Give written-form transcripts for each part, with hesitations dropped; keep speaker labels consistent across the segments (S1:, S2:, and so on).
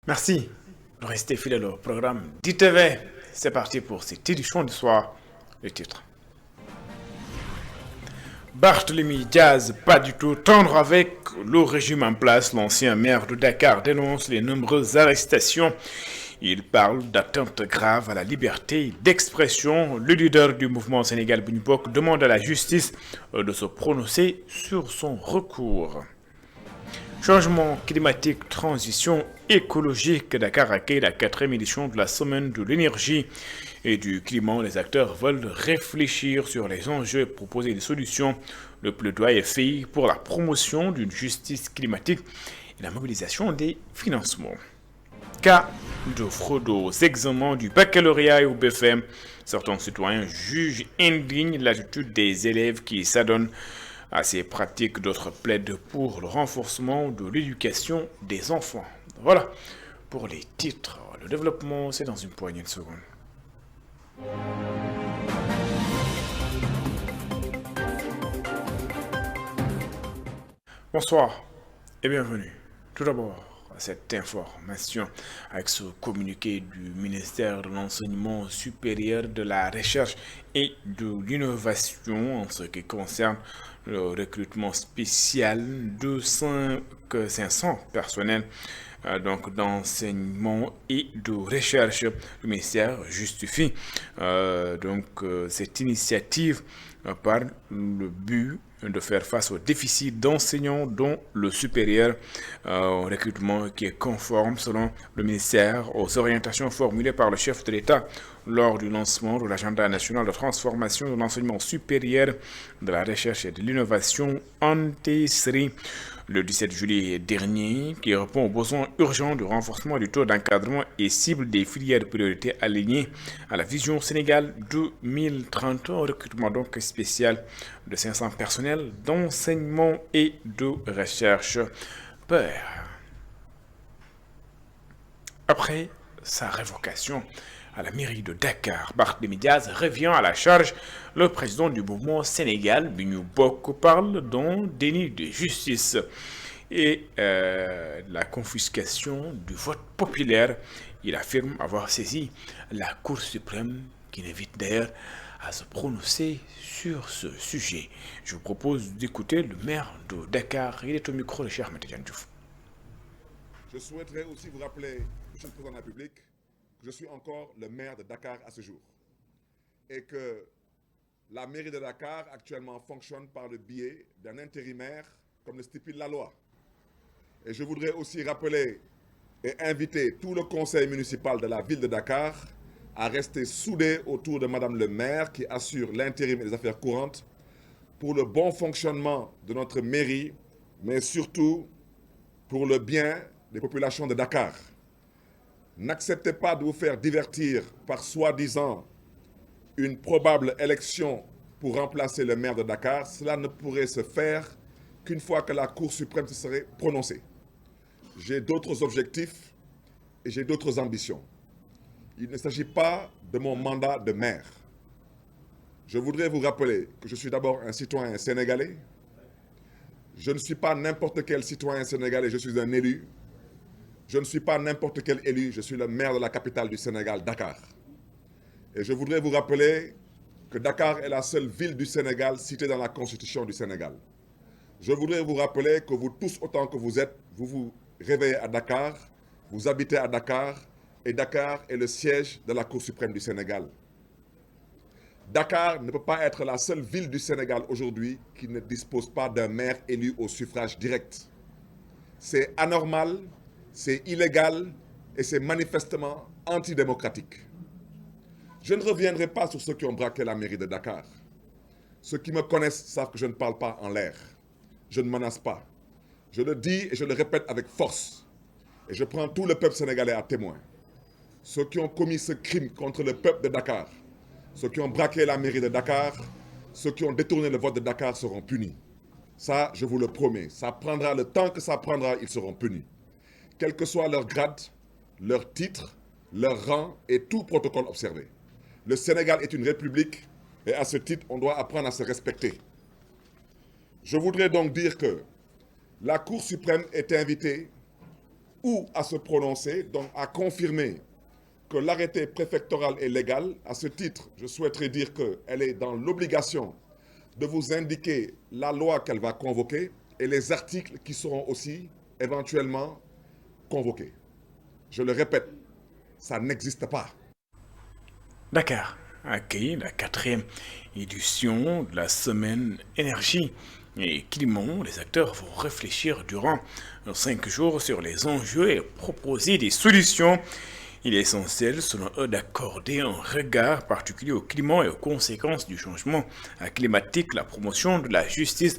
S1: Merci de rester fidèle au programme d'ITV. C'est parti pour cette édition du soir. Le titre. Barthélemy Diaz, pas du tout tendre avec le régime en place. L'ancien maire de Dakar dénonce les nombreuses arrestations. Il parle d'atteinte grave à la liberté d'expression. Le leader du mouvement Sénégal Bunipok demande à la justice de se prononcer sur son recours. Changement climatique, transition écologique. Dakar accueille la 4e édition de la semaine de l'énergie et du climat. Les acteurs veulent réfléchir sur les enjeux et proposer des solutions. Le plaidoyer est fait pour la promotion d'une justice climatique et la mobilisation des financements. Cas de fraude aux examens du baccalauréat et au BFM. Certains citoyens jugent indigne l'attitude des élèves qui s'adonnent à ces pratiques. D'autres plaident pour le renforcement de l'éducation des enfants. Voilà pour les titres. Le développement, c'est dans une poignée de secondes. Bonsoir et bienvenue. Tout d'abord, à cette information avec ce communiqué du ministère de l'Enseignement supérieur, de la Recherche et de l'Innovation en ce qui concerne le recrutement spécial de 500 personnels d'enseignement et de recherche. Le ministère justifie cette initiative par le but de faire face au déficit d'enseignants dont le supérieur au recrutement qui est conforme selon le ministère aux orientations formulées par le chef de l'État lors du lancement de l'agenda national de transformation de l'enseignement supérieur, de la recherche et de l'innovation Antesri le 17 juillet dernier, qui répond aux besoins urgents du renforcement du taux d'encadrement et cible des filières de priorité alignées à la vision Sénégal 2030, un recrutement donc spécial de 500 personnels d'enseignement et de recherche. Après sa révocation à la mairie de Dakar, Barthélemy Diaz revient à la charge. Le président du mouvement Sénégal, Bunipok, parle d'un déni de justice et la confiscation du vote populaire. Il affirme avoir saisi la Cour suprême, qui l'invite d'ailleurs à se prononcer sur ce sujet. Je vous propose d'écouter le maire de Dakar. Il est au micro de Cheikh Ahmed Tidiane Diouf.
S2: Je souhaiterais aussi vous rappeler, Monsieur le Président de la République, que je suis encore le maire de Dakar à ce jour. Et que la mairie de Dakar actuellement fonctionne par le biais d'un intérimaire, comme le stipule la loi. Et je voudrais aussi rappeler et inviter tout le conseil municipal de la ville de Dakar à rester soudé autour de Madame le maire qui assure l'intérim et les affaires courantes pour le bon fonctionnement de notre mairie, mais surtout pour le bien des populations de Dakar. N'acceptez pas de vous faire divertir par soi-disant une probable élection pour remplacer le maire de Dakar. Cela ne pourrait se faire qu'une fois que la Cour suprême se serait prononcée. J'ai d'autres objectifs et j'ai d'autres ambitions. Il ne s'agit pas de mon mandat de maire. Je voudrais vous rappeler que je suis d'abord un citoyen sénégalais. Je ne suis pas n'importe quel citoyen sénégalais, je suis un élu. Je ne suis pas n'importe quel élu, je suis le maire de la capitale du Sénégal, Dakar. Et je voudrais vous rappeler que Dakar est la seule ville du Sénégal citée dans la Constitution du Sénégal. Je voudrais vous rappeler que vous tous, autant que vous êtes, vous vous réveillez à Dakar, vous habitez à Dakar, et Dakar est le siège de la Cour suprême du Sénégal. Dakar ne peut pas être la seule ville du Sénégal aujourd'hui qui ne dispose pas d'un maire élu au suffrage direct. C'est anormal, c'est illégal et c'est manifestement antidémocratique. Je ne reviendrai pas sur ceux qui ont braqué la mairie de Dakar. Ceux qui me connaissent savent que je ne parle pas en l'air. Je ne menace pas. Je le dis et je le répète avec force. Et je prends tout le peuple sénégalais à témoin. Ceux qui ont commis ce crime contre le peuple de Dakar, ceux qui ont braqué la mairie de Dakar, ceux qui ont détourné le vote de Dakar seront punis. Ça, je vous le promets. Ça prendra le temps que ça prendra, ils seront punis. Quel que soit leur grade, leur titre, leur rang et tout protocole observé. Le Sénégal est une république et à ce titre, on doit apprendre à se respecter. Je voudrais donc dire que la Cour suprême est invitée ou à se prononcer, donc à confirmer que l'arrêté préfectoral est légal. À ce titre, je souhaiterais dire qu'elle est dans l'obligation de vous indiquer la loi qu'elle va convoquer et les articles qui seront aussi éventuellement convoqués. Je le répète, ça n'existe pas.
S1: Dakar accueille la 4e édition de la semaine énergie et climat. Les acteurs vont réfléchir durant 5 jours sur les enjeux et proposer des solutions. Il est essentiel, selon eux, d'accorder un regard particulier au climat et aux conséquences du changement climatique, la promotion de la justice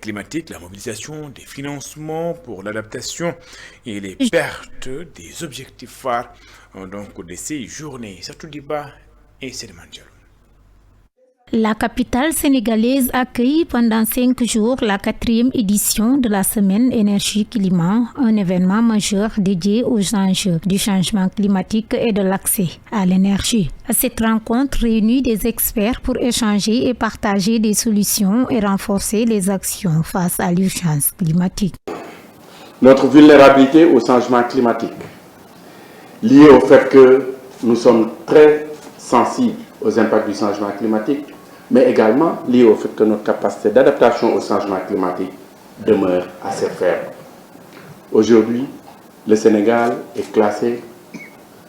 S1: climatique, la mobilisation des financements pour l'adaptation et les pertes des objectifs phares donc, de ces journées. Satou Diba et Sédman Diallo.
S3: La capitale sénégalaise accueille pendant 5 jours la 4e édition de la semaine énergie-climat, un événement majeur dédié aux enjeux du changement climatique et de l'accès à l'énergie. Cette rencontre réunit des experts pour échanger et partager des solutions et renforcer les actions face à l'urgence climatique.
S4: Notre vulnérabilité au changement climatique, liée au fait que nous sommes très sensibles aux impacts du changement climatique, mais également lié au fait que notre capacité d'adaptation au changement climatique demeure assez faible. Aujourd'hui, le Sénégal est classé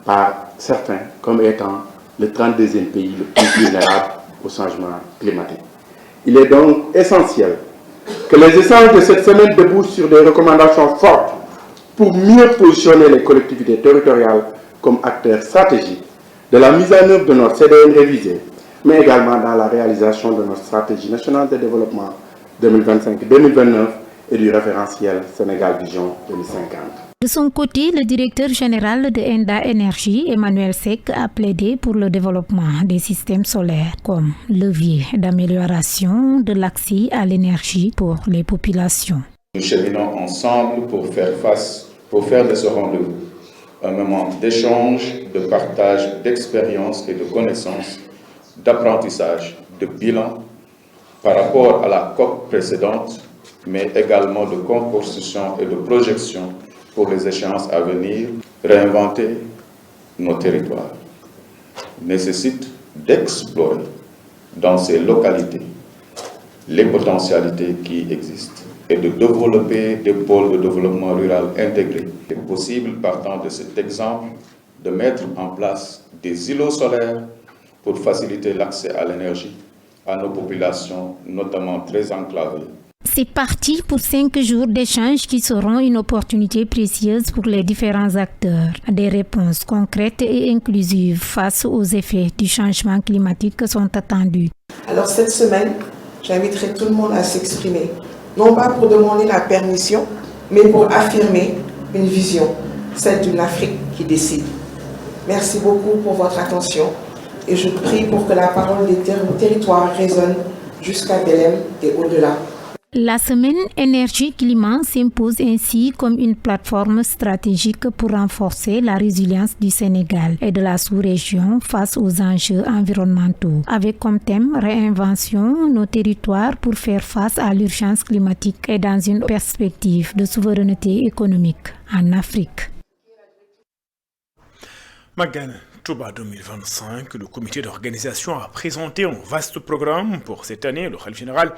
S4: par certains comme étant le 32e pays le plus vulnérable au changement climatique. Il est donc essentiel que les échanges de cette semaine débouchent sur des recommandations fortes pour mieux positionner les collectivités territoriales comme acteurs stratégiques de la mise en œuvre de notre CDN révisé, mais également dans la réalisation de notre stratégie nationale de développement 2025-2029 et du référentiel Sénégal Vision 2050.
S3: De son côté, le directeur général de ENDA Énergie, Emmanuel Seck, a plaidé pour le développement des systèmes solaires comme levier d'amélioration de l'accès à l'énergie pour les populations.
S5: Nous cheminons ensemble pour faire de ce rendez-vous un moment d'échange, de partage d'expériences et de connaissances, d'apprentissage, de bilan par rapport à la COP précédente, mais également de construction et de projection pour les échéances à venir. Réinventer nos territoires nécessite d'explorer dans ces localités les potentialités qui existent et de développer des pôles de développement rural intégrés. Il est possible, partant de cet exemple, de mettre en place des îlots solaires pour faciliter l'accès à l'énergie à nos populations, notamment très enclavées.
S3: C'est parti pour 5 jours d'échanges qui seront une opportunité précieuse pour les différents acteurs. Des réponses concrètes et inclusives face aux effets du changement climatique sont attendues.
S6: Alors cette semaine, j'inviterai tout le monde à s'exprimer, non pas pour demander la permission, mais pour affirmer une vision, celle d'une Afrique qui décide. Merci beaucoup pour votre attention et je prie pour que la parole des territoires résonne jusqu'à Belém et au-delà.
S3: La semaine énergie-climat s'impose ainsi comme une plateforme stratégique pour renforcer la résilience du Sénégal et de la sous-région face aux enjeux environnementaux, avec comme thème réinvention nos territoires pour faire face à l'urgence climatique et dans une perspective de souveraineté économique en Afrique.
S1: Magan Touba 2025, le comité d'organisation a présenté un vaste programme pour cette année. Le khalife général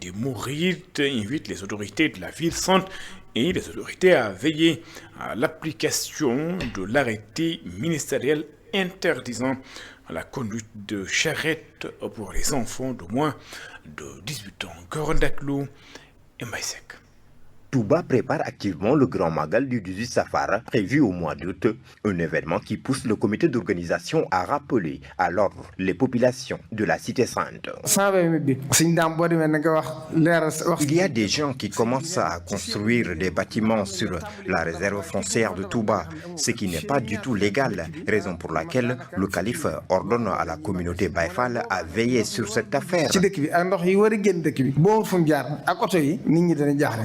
S1: des Mourides invite les autorités de la ville sainte et les autorités à veiller à l'application de l'arrêté ministériel interdisant la conduite de charrette pour les enfants de moins de 18 ans. Gorondaklou et Maïsek.
S7: Touba prépare activement le Grand Magal du 18 Safar, prévu au mois d'août, un événement qui pousse le comité d'organisation à rappeler à l'ordre les populations de la Cité Sainte. Il y a des gens qui commencent à construire des bâtiments sur la réserve foncière de Touba, ce qui n'est pas du tout légal, raison pour laquelle le calife ordonne à la communauté Baïfal à veiller sur cette affaire.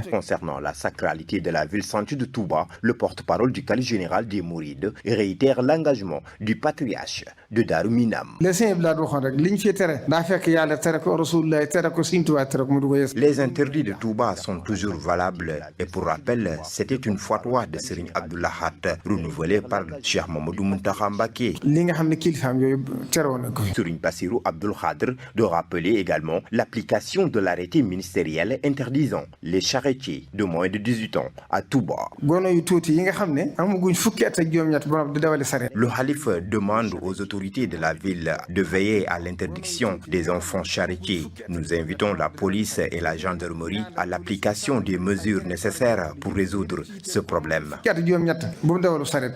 S7: Concernant Concernant la sacralité de la ville sainte de Touba, le porte-parole du calife général des Mourides réitère l'engagement du patriarche de Darou Minam. Les interdits de Touba sont toujours valables et pour rappel, c'était une fatwa de Serigne Abdullah Khat renouvelée par Cheikh Mamadou Muntaha Mbacké. Serigne Bassirou Abdoul Khadr de rappeler également l'application de l'arrêté ministériel interdisant les charretiers de moins de 18 ans à Touba. Le khalife demande aux autorités de la ville de veiller à l'interdiction des enfants charretiers. Nous invitons la police et la gendarmerie à l'application des mesures nécessaires pour résoudre ce problème.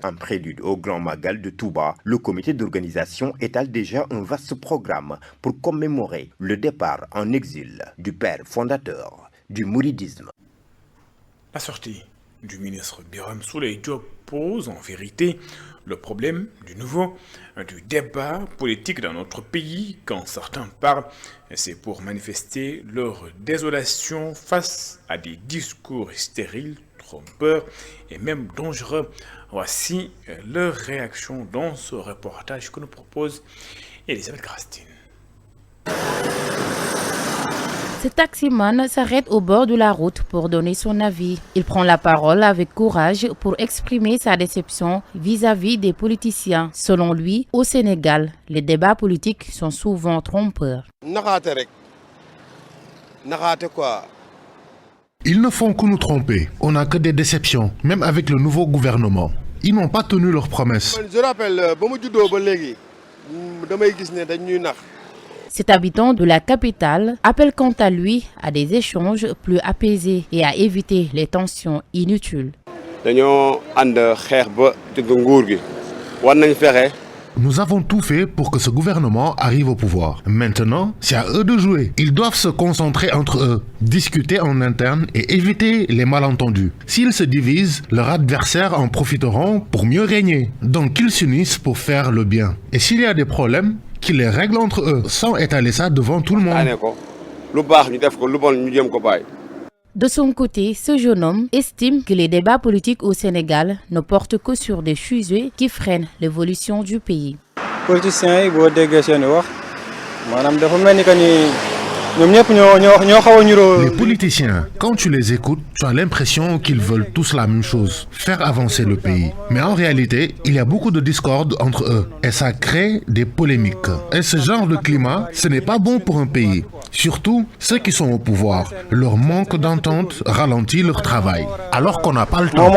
S7: En prélude au Grand Magal de Touba, le comité d'organisation étale déjà un vaste programme pour commémorer le départ en exil du père fondateur du mouridisme.
S1: La sortie du ministre Birame Souleye Diop pose en vérité le problème du débat politique dans notre pays. Quand certains parlent, c'est pour manifester leur désolation face à des discours stériles, trompeurs et même dangereux. Voici leur réaction dans ce reportage que nous propose Elisabeth Grastine.
S8: Ce taximan s'arrête au bord de la route pour donner son avis. Il prend la parole avec courage pour exprimer sa déception vis-à-vis des politiciens. Selon lui, au Sénégal, les débats politiques sont souvent trompeurs.
S9: Ils ne font que nous tromper. On n'a que des déceptions, même avec le nouveau gouvernement. Ils n'ont pas tenu leurs promesses.
S8: Je rappelle, Cet habitant de la capitale appelle quant à lui à des échanges plus apaisés et à éviter les tensions inutiles.
S9: Nous avons tout fait pour que ce gouvernement arrive au pouvoir. Maintenant, c'est à eux de jouer. Ils doivent se concentrer entre eux, discuter en interne et éviter les malentendus. S'ils se divisent, leurs adversaires en profiteront pour mieux régner. Donc qu'ils s'unissent pour faire le bien. Et s'il y a des problèmes, qu'ils les règlent entre eux, sans étaler ça devant tout le monde.
S8: De son côté, ce jeune homme estime que les débats politiques au Sénégal ne portent que sur des sujets qui freinent l'évolution du pays.
S9: Les politiciens, quand tu les écoutes, tu as l'impression qu'ils veulent tous la même chose, faire avancer le pays. Mais en réalité, il y a beaucoup de discorde entre eux et ça crée des polémiques. Et ce genre de climat, ce n'est pas bon pour un pays. Surtout ceux qui sont au pouvoir. Leur manque d'entente ralentit leur travail, alors qu'on n'a pas le temps.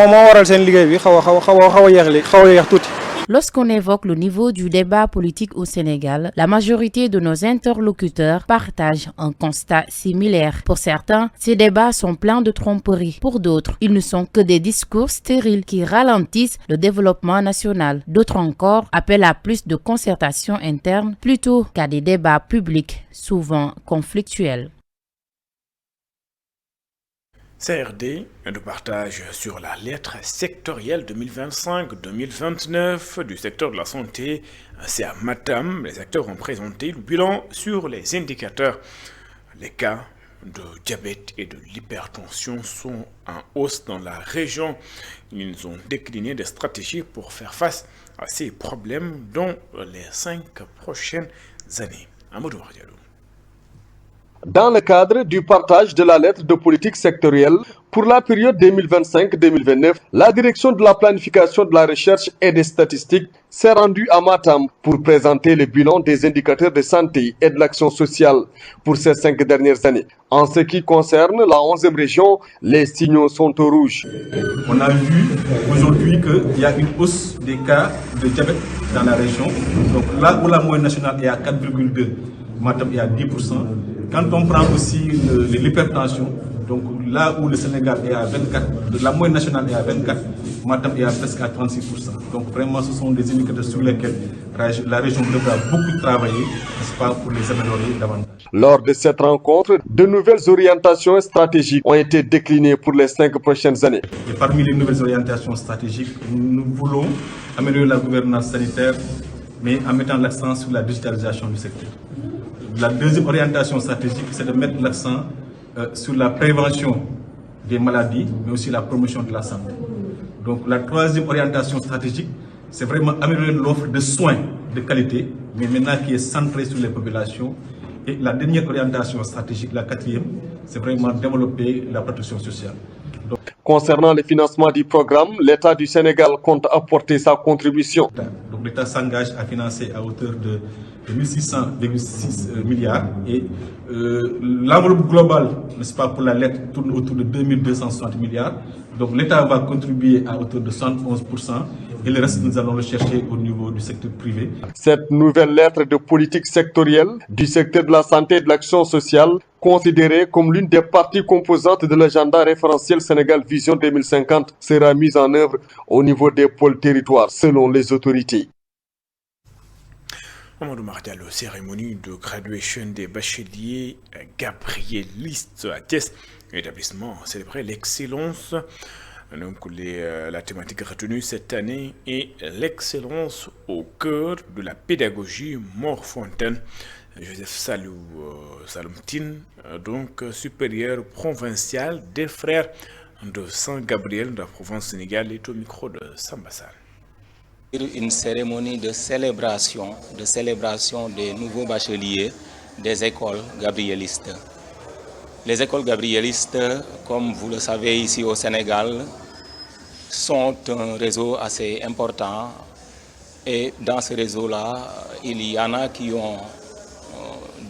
S8: Lorsqu'on évoque le niveau du débat politique au Sénégal, la majorité de nos interlocuteurs partagent un constat similaire. Pour certains, ces débats sont pleins de tromperies. Pour d'autres, ils ne sont que des discours stériles qui ralentissent le développement national. D'autres encore appellent à plus de concertation interne plutôt qu'à des débats publics souvent conflictuels.
S1: CRD de partage sur la lettre sectorielle 2025-2029 du secteur de la santé. C'est à Matam, les acteurs ont présenté le bilan sur les indicateurs. Les cas de diabète et de l'hypertension sont en hausse dans la région. Ils ont décliné des stratégies pour faire face à ces problèmes dans les 5 prochaines années. Amadou Diallo.
S10: Dans le cadre du partage de la lettre de politique sectorielle pour la période 2025-2029, la direction de la planification de la recherche et des statistiques s'est rendue à Matam pour présenter le bilan des indicateurs de santé et de l'action sociale pour ces 5 dernières années. En ce qui concerne la 11e région, les signaux sont au rouge.
S11: On a vu aujourd'hui qu'il y a une hausse des cas de diabète dans la région. Donc là où la moyenne nationale est à 4,2, Matam est à 10%. Quand on prend aussi l'hypertension, donc là où le Sénégal est à 24, la moyenne nationale est à 24, Matam est à presque à 36%. Donc vraiment ce sont des indicateurs sur lesquels la région devra beaucoup travailler, n'est-ce pas, pour les améliorer davantage.
S10: Lors de cette rencontre, de nouvelles orientations stratégiques ont été déclinées pour les 5 prochaines années.
S11: Et parmi les nouvelles orientations stratégiques, nous voulons améliorer la gouvernance sanitaire, mais en mettant l'accent sur la digitalisation du secteur. La deuxième orientation stratégique, c'est de mettre l'accent sur la prévention des maladies, mais aussi la promotion de la santé. Donc la troisième orientation stratégique, c'est vraiment améliorer l'offre de soins de qualité, mais maintenant qui est centrée sur les populations. Et la dernière orientation stratégique, la quatrième, c'est vraiment développer la protection sociale.
S10: Concernant le financement du programme, l'État du Sénégal compte apporter sa contribution.
S11: Donc l'État s'engage à financer à hauteur de 1600,6 milliards et l'enveloppe globale, n'est-ce pas, pour la lettre tourne autour de 2260 milliards. Donc l'État va contribuer à hauteur de 71% et le reste nous allons le chercher au niveau du secteur privé.
S10: Cette nouvelle lettre de politique sectorielle du secteur de la santé et de l'action sociale, considérée comme l'une des parties composantes de l'agenda référentiel Sénégal Vision 2050, sera mise en œuvre au niveau des pôles territoires selon les autorités.
S1: Mamadou Mardiallo, cérémonie de graduation des bacheliers gabrielistes à Thiès, établissement célébrait l'excellence. Donc la thématique retenue cette année est l'excellence au cœur de la pédagogie Morfontaine. Joseph Salomtine, donc supérieur provincial des frères de Saint-Gabriel de la province sénégalaise, est au micro de Sambassal.
S12: Une cérémonie de célébration des nouveaux bacheliers des écoles gabrielistes. Les écoles gabrielistes, comme vous le savez ici au Sénégal, sont un réseau assez important et dans ce réseau-là, il y en a qui ont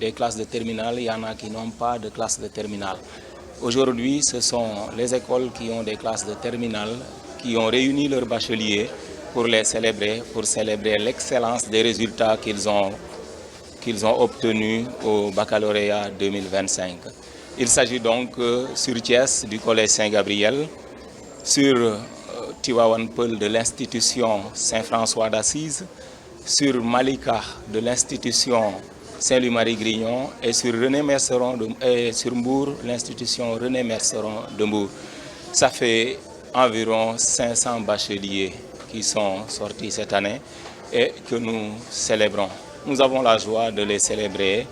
S12: des classes de terminale, il y en a qui n'ont pas de classe de terminale. Aujourd'hui, ce sont les écoles qui ont des classes de terminale qui ont réuni leurs bacheliers pour célébrer l'excellence des résultats qu'ils ont obtenus au baccalauréat 2025. Il s'agit donc sur Thiès du collège Saint-Gabriel, sur Tivaouane Peulh de l'institution Saint-François d'Assise, sur Malika de l'institution Saint-Louis-Marie-Grignon et sur sur Mbour, l'institution René Merceron de Mbour. Ça fait environ 500 bacheliers qui sont sortis cette année et que nous célébrons. Nous avons la joie de les célébrer.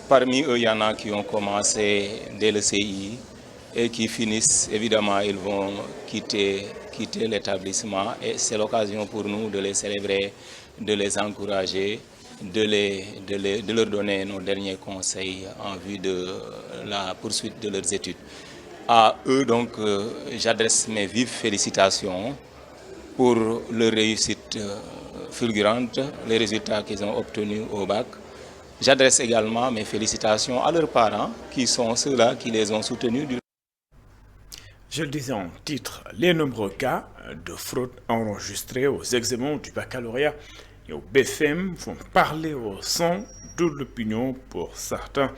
S12: Parmi eux, il y en a qui ont commencé dès le CI et qui finissent, évidemment, ils vont quitter l'établissement et c'est l'occasion pour nous de les célébrer, de les encourager, de leur donner nos derniers conseils en vue de la poursuite de leurs études. À eux, donc, j'adresse mes vives félicitations pour leur réussite fulgurante, les résultats qu'ils ont obtenus au bac. J'adresse également mes félicitations à leurs parents, qui sont ceux-là qui les ont soutenus.
S1: Je le disais en titre, les nombreux cas de fraude enregistrés aux examens du baccalauréat et au BFM font parler au sein de l'opinion pour certains.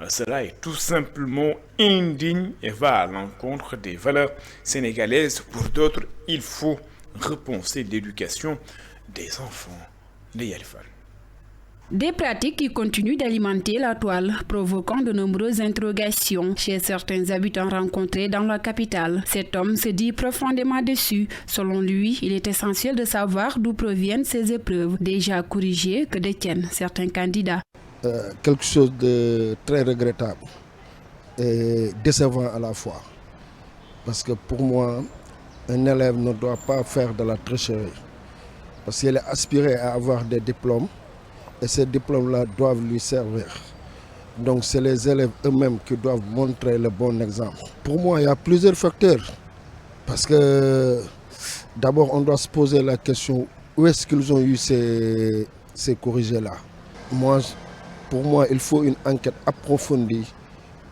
S1: Cela est tout simplement indigne et va à l'encontre des valeurs sénégalaises. Pour d'autres, il faut repenser l'éducation des enfants de Yalifal.
S13: Des pratiques qui continuent d'alimenter la toile, provoquant de nombreuses interrogations chez certains habitants rencontrés dans la capitale. Cet homme se dit profondément déçu. Selon lui, il est essentiel de savoir d'où proviennent ces épreuves, déjà corrigées que détiennent certains candidats.
S14: Quelque chose de très regrettable et décevant à la fois. Parce que pour moi, un élève ne doit pas faire de la tricherie. Parce qu'il est aspiré à avoir des diplômes. Et ces diplômes-là doivent lui servir. Donc c'est les élèves eux-mêmes qui doivent montrer le bon exemple. Pour moi, il y a plusieurs facteurs. Parce que d'abord, on doit se poser la question, où est-ce qu'ils ont eu ces corrigés-là? Pour moi, il faut une enquête approfondie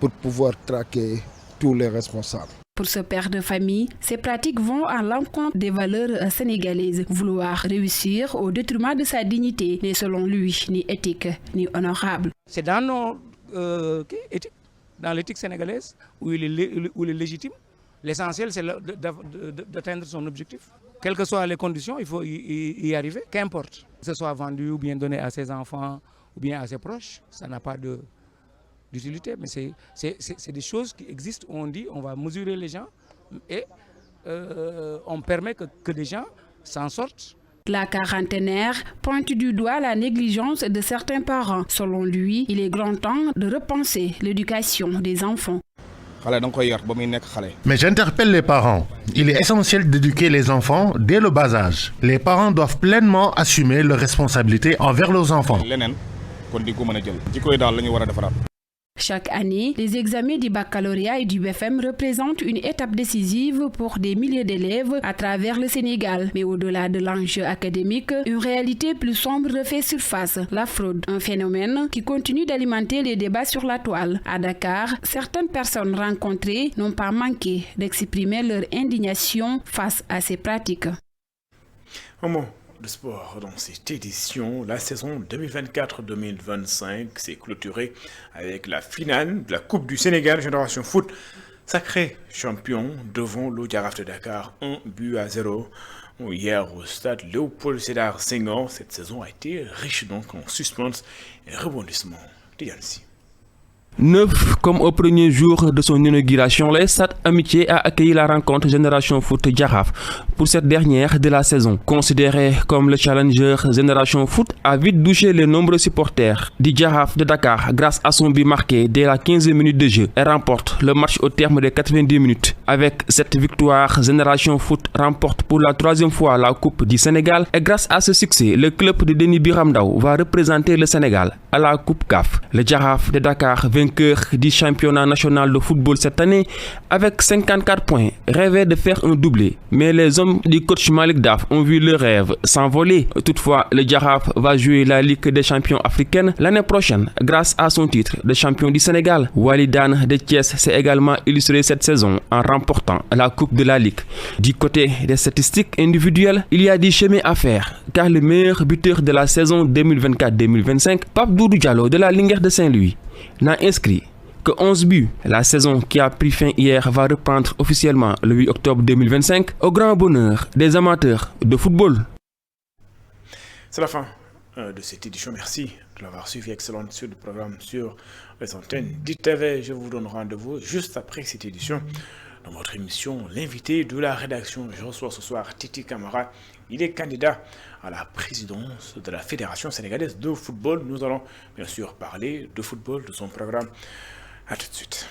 S14: pour pouvoir traquer tous les responsables.
S13: Pour ce père de famille, ces pratiques vont à l'encontre des valeurs sénégalaises. Vouloir réussir au détriment de sa dignité n'est selon lui ni éthique ni honorable.
S15: C'est dans nos éthiques, dans l'éthique sénégalaise, où il est légitime. L'essentiel, c'est d'atteindre son objectif. Quelles que soient les conditions, il faut y arriver. Qu'importe, que ce soit vendu ou bien donné à ses enfants ou bien à ses proches, ça n'a pas d'utilité, mais c'est des choses qui existent où on dit on va mesurer les gens et on permet que des gens s'en sortent.
S13: La quarantenaire pointe du doigt la négligence de certains parents. Selon lui, il est grand temps de repenser l'éducation des enfants.
S9: Mais j'interpelle les parents. Il est essentiel d'éduquer les enfants dès le bas âge. Les parents doivent pleinement assumer leurs responsabilités envers leurs enfants.
S13: Chaque année, les examens du baccalauréat et du BFM représentent une étape décisive pour des milliers d'élèves à travers le Sénégal. Mais au-delà de l'enjeu académique, une réalité plus sombre refait surface, la fraude. Un phénomène qui continue d'alimenter les débats sur la toile. À Dakar, certaines personnes rencontrées n'ont pas manqué d'exprimer leur indignation face à ces pratiques.
S1: Un mot de sport dans cette édition. La saison 2024-2025 s'est clôturée avec la finale de la Coupe du Sénégal Génération Foot, sacré champion devant le Jaraaf de Dakar, 1-0 hier au stade Léopold Sédar Senghor. Cette saison a été riche donc en suspense et rebondissement. Diansi.
S16: Neuf comme au premier jour de son inauguration, le Stade Amitié a accueilli la rencontre Génération Foot Jaraaf pour cette dernière de la saison. Considéré comme le challenger, Génération Foot a vite douché les nombreux supporters du Jaraaf de Dakar grâce à son but marqué dès la 15e minute de jeu et remporte le match au terme des 90 minutes. Avec cette victoire, Génération Foot remporte pour la 3e fois la Coupe du Sénégal et grâce à ce succès, le club de Denis Biramdao va représenter le Sénégal à la Coupe CAF. Le Jaraaf de Dakar, vainqueur du championnat national de football cette année, avec 54 points, rêvait de faire un doublé. Mais les hommes du coach Malik Daf ont vu le rêve s'envoler. Toutefois, le Jaraaf va jouer la Ligue des champions africaine l'année prochaine grâce à son titre de champion du Sénégal. Walidane de Thiès s'est également illustré cette saison en remportant la Coupe de la Ligue. Du côté des statistiques individuelles, il y a du chemin à faire car le meilleur buteur de la saison 2024-2025, Pape Doudou Diallo de la Linguère de Saint-Louis, n'a inscrit que 11 buts. La saison qui a pris fin hier va reprendre officiellement le 8 octobre 2025 au grand bonheur des amateurs de football.
S1: C'est la fin de cette édition. Merci de l'avoir suivi. Excellente suite du programme sur les antennes d'ITV. Je vous donne rendez-vous juste après cette édition dans votre émission L'invité de la rédaction. Je reçois ce soir Titi Camara. Il est candidat à la présidence de la Fédération sénégalaise de football. Nous allons bien sûr parler de football, de son programme. À tout de suite.